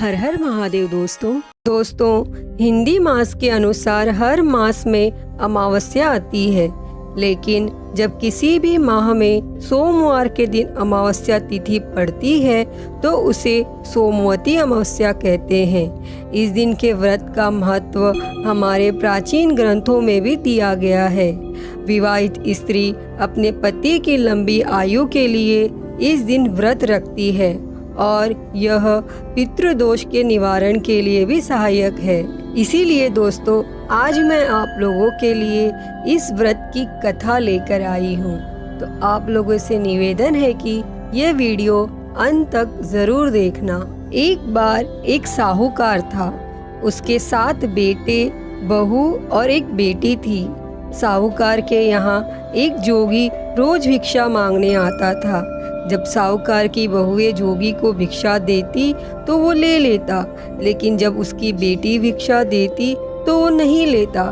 हर हर महादेव दोस्तों हिंदी मास के अनुसार हर मास में अमावस्या आती है, लेकिन जब किसी भी माह में सोमवार के दिन अमावस्या तिथि पड़ती है तो उसे सोमवती अमावस्या कहते हैं। इस दिन के व्रत का महत्व हमारे प्राचीन ग्रंथों में भी दिया गया है। विवाहित स्त्री अपने पति की लंबी आयु के लिए इस दिन व्रत रखती है और यह पितृदोष के निवारण के लिए भी सहायक है। इसीलिए दोस्तों, आज मैं आप लोगों के लिए इस व्रत की कथा लेकर आई हूँ। तो आप लोगों से निवेदन है कि यह वीडियो अंत तक जरूर देखना। एक बार एक साहूकार था, उसके 7 बेटे, बहू और एक बेटी थी। साहूकार के यहाँ एक जोगी रोज भिक्षा मांगने आता था। जब साहूकार की बहुएं जोगी को भिक्षा देती तो वो ले लेता, लेकिन जब उसकी बेटी भिक्षा देती तो वो नहीं लेता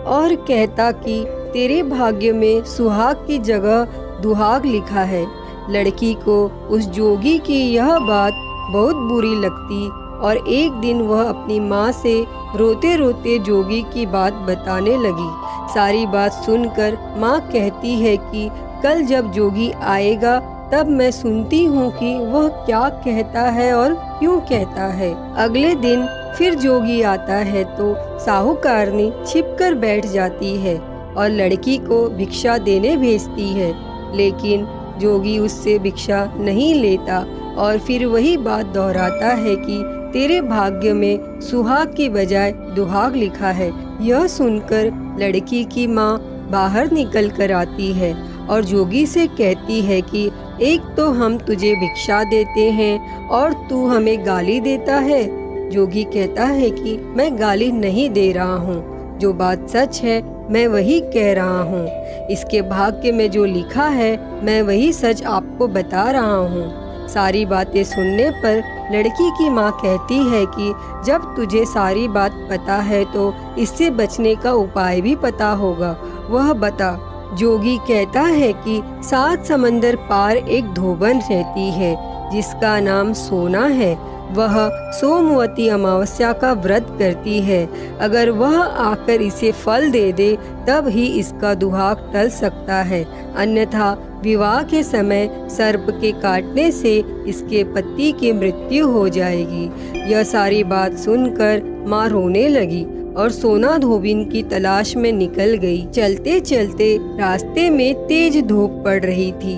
और कहता कि तेरे भाग्य में सुहाग की जगह दुहाग लिखा है। लड़की को उस जोगी की यह बात बहुत बुरी लगती और एक दिन वह अपनी माँ से रोते रोते जोगी की बात बताने लगी। सारी बात सुनकर माँ कहती है कि कल जब जोगी आएगा तब मैं सुनती हूँ कि वह क्या कहता है और क्यों कहता है। अगले दिन फिर जोगी आता है तो साहूकारनी छिपकर बैठ जाती है और लड़की को भिक्षा देने भेजती है, लेकिन जोगी उससे भिक्षा नहीं लेता और फिर वही बात दोहराता है कि तेरे भाग्य में सुहाग की बजाय दुहाग लिखा है। यह सुनकर लड़की की माँ बाहर निकल कर आती है और जोगी से कहती है कि एक तो हम तुझे भिक्षा देते हैं और तू हमें गाली देता है। जोगी कहता है कि मैं गाली नहीं दे रहा हूँ, जो बात सच है मैं वही कह रहा हूँ। इसके भाग्य में जो लिखा है मैं वही सच आपको बता रहा हूँ। सारी बातें सुनने पर लड़की की माँ कहती है कि जब तुझे सारी बात पता है तो इससे बचने का उपाय भी पता होगा, वह बता। जोगी कहता है कि 7 समंदर पार एक धोबन रहती है जिसका नाम सोना है। वह सोमवती अमावस्या का व्रत करती है। अगर वह आकर इसे फल दे दे तब ही इसका दुहाग टल सकता है, अन्यथा विवाह के समय सर्प के काटने से इसके पति की मृत्यु हो जाएगी। यह सारी बात सुनकर माँ रोने लगी और सोना धोबिन की तलाश में निकल गई। चलते चलते रास्ते में तेज धूप पड़ रही थी,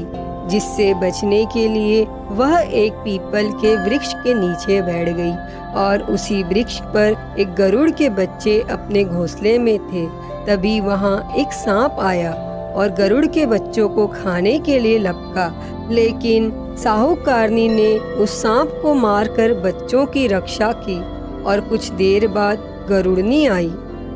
जिससे बचने के लिए वह एक पीपल के वृक्ष के नीचे बैठ गई और उसी वृक्ष पर एक गरुड़ के बच्चे अपने घोंसले में थे। तभी वहां एक सांप आया और गरुड़ के बच्चों को खाने के लिए लपका, लेकिन साहूकारनी ने उस सांप को मारकर बच्चों की रक्षा की। और कुछ देर बाद गरुड़नी आई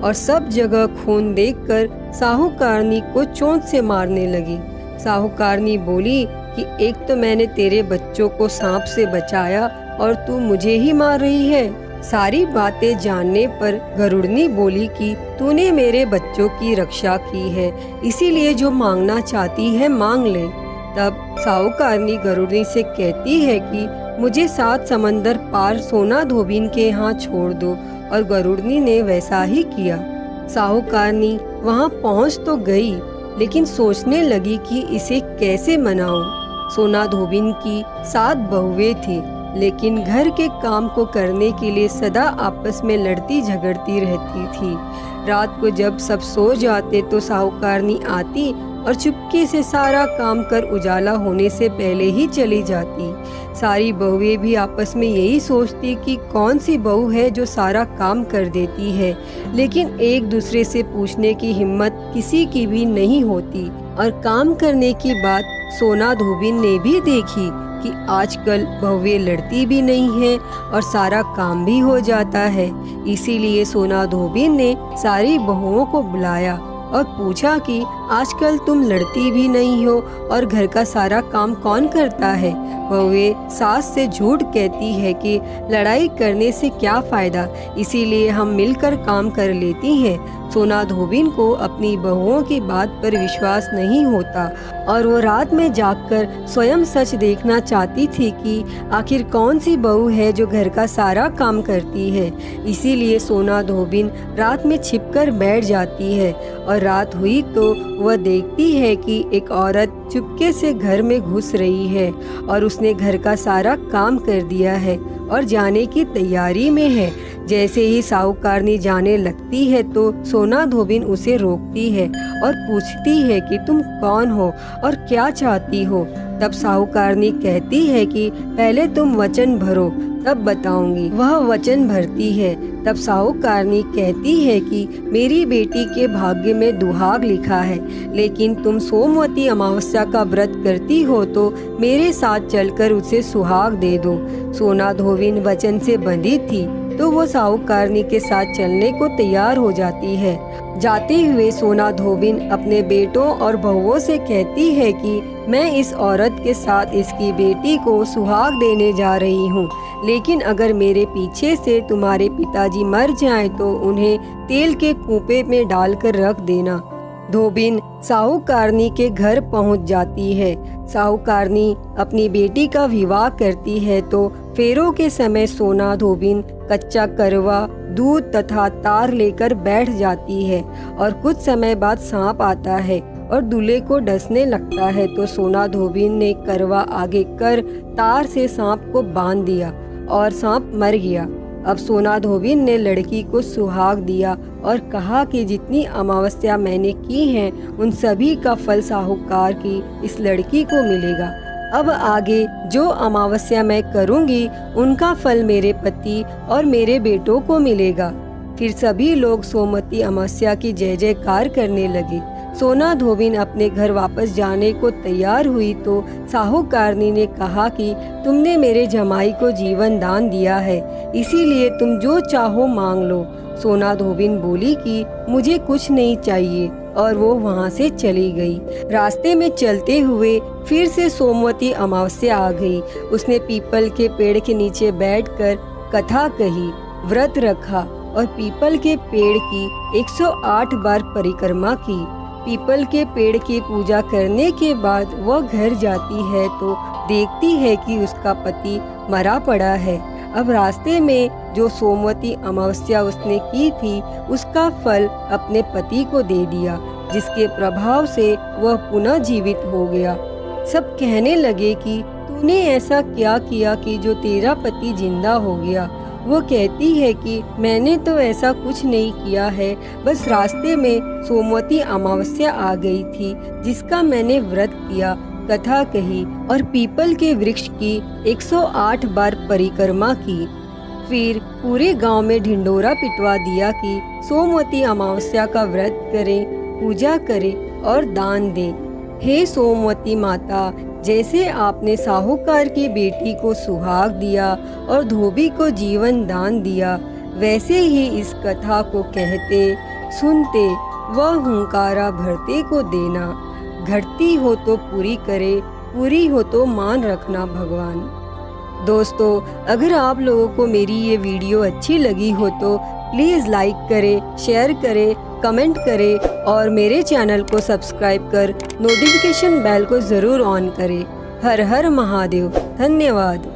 और सब जगह खून देखकर साहूकारनी को चोंच से मारने लगी। साहूकारनी बोली कि एक तो मैंने तेरे बच्चों को सांप से बचाया और तू मुझे ही मार रही है। सारी बातें जानने पर गरुड़नी बोली कि तूने मेरे बच्चों की रक्षा की है, इसीलिए जो मांगना चाहती है मांग ले। तब साहूकारनी गरुड़नी से कहती है कि मुझे 7 समंदर पार सोना धोबिन के यहाँ छोड़ दो, और गरुड़नी ने वैसा ही किया। साहूकारनी वहाँ पहुँच तो गई, लेकिन सोचने लगी कि इसे कैसे मनाऊं। सोना धोबिन की 7 बहुएं थी, लेकिन घर के काम को करने के लिए सदा आपस में लड़ती झगड़ती रहती थी। रात को जब सब सो जाते तो साहूकारनी आती और चुपके से सारा काम कर उजाला होने से पहले ही चली जाती। सारी बहुएं भी आपस में यही सोचती कि कौन सी बहू है जो सारा काम कर देती है, लेकिन एक दूसरे से पूछने की हिम्मत किसी की भी नहीं होती। और काम करने की बात सोना धोबिन ने भी देखी कि आजकल बहुएं लड़ती भी नहीं है और सारा काम भी हो जाता है। इसीलिए सोना धोबिन ने सारी बहुओं को बुलाया और पूछा कि आजकल तुम लड़ती भी नहीं हो और घर का सारा काम कौन करता है। बहुएं सास से झूठ कहती है कि लड़ाई करने से क्या फायदा, इसीलिए हम मिलकर काम कर लेती हैं। सोना धोबिन को अपनी बहुओं की बात पर विश्वास नहीं होता और वो रात में जागकर स्वयं सच देखना चाहती थी कि आखिर कौन सी बहू है जो घर का सारा काम करती है। इसीलिए सोना धोबिन रात में छिपकर बैठ जाती है और रात हुई तो वह देखती है कि एक औरत चुपके से घर में घुस रही है और उसने घर का सारा काम कर दिया है और जाने की तैयारी में है। जैसे ही साहूकारनी जाने लगती है तो सोना धोबिन उसे रोकती है और पूछती है कि तुम कौन हो और क्या चाहती हो। तब साहूकारनी कहती है कि पहले तुम वचन भरो तब बताऊंगी। वह वचन भरती है। तब साहूकारनी कहती है कि मेरी बेटी के भाग्य में दुहाग लिखा है, लेकिन तुम सोमवती अमावस्या का व्रत करती हो तो मेरे साथ चलकर उसे सुहाग दे दो। सोना धोबिन वचन से बंधी थी तो वो साहूकारनी के साथ चलने को तैयार हो जाती है। जाते हुए सोना धोबिन अपने बेटों और बहुओं से कहती है कि मैं इस औरत के साथ इसकी बेटी को सुहाग देने जा रही हूँ, लेकिन अगर मेरे पीछे से तुम्हारे पिताजी मर जाएं तो उन्हें तेल के कूपे में डालकर रख देना। धोबिन साहूकारनी के घर पहुंच जाती है। साहूकारनी अपनी बेटी का विवाह करती है तो फेरों के समय सोना धोबिन कच्चा करवा, दूध तथा तार लेकर बैठ जाती है और कुछ समय बाद सांप आता है और दूल्हे को डसने लगता है तो सोना धोबिन ने करवा आगे कर तार से सांप को बांध दिया और सांप मर गया। अब सोना धोबिन ने लड़की को सुहाग दिया और कहा कि जितनी अमावस्या मैंने की हैं उन सभी का फल साहूकार की इस लड़की को मिलेगा। अब आगे जो अमावस्या मैं करूंगी उनका फल मेरे पति और मेरे बेटों को मिलेगा। फिर सभी लोग सोमवती अमावस्या की जय जयकार करने लगे। सोना धोबिन अपने घर वापस जाने को तैयार हुई तो साहूकारनी ने कहा कि तुमने मेरे जमाई को जीवन दान दिया है, इसीलिए तुम जो चाहो मांग लो। सोना धोबिन बोली कि मुझे कुछ नहीं चाहिए और वो वहाँ से चली गई। रास्ते में चलते हुए फिर से सोमवती अमावस्या आ गई। उसने पीपल के पेड़ के नीचे बैठकर कथा कही, व्रत रखा और पीपल के पेड़ की 108 बार परिक्रमा की। पीपल के पेड़ की पूजा करने के बाद वह घर जाती है तो देखती है कि उसका पति मरा पड़ा है। अब रास्ते में जो सोमवती अमावस्या उसने की थी उसका फल अपने पति को दे दिया, जिसके प्रभाव से वह पुनः जीवित हो गया। सब कहने लगे कि तूने ऐसा क्या किया कि जो तेरा पति जिंदा हो गया। वो कहती है कि मैंने तो ऐसा कुछ नहीं किया है, बस रास्ते में सोमवती अमावस्या आ गई थी जिसका मैंने व्रत किया, कथा कही और पीपल के वृक्ष की 108 बार परिक्रमा की। फिर पूरे गांव में ढिंडोरा पिटवा दिया कि सोमवती अमावस्या का व्रत करें, पूजा करें और दान दें। हे सोमवती माता, जैसे आपने साहूकार की बेटी को सुहाग दिया और धोबी को जीवन दान दिया, वैसे ही इस कथा को कहते सुनते व हुंकारा भरते को देना। घटती हो तो पूरी करे, पूरी हो तो मान रखना भगवान। दोस्तों, अगर आप लोगों को मेरी ये वीडियो अच्छी लगी हो तो प्लीज़ लाइक करें, शेयर करें, कमेंट करें और मेरे चैनल को सब्सक्राइब कर नोटिफिकेशन बेल को ज़रूर ऑन करें। हर हर महादेव। धन्यवाद।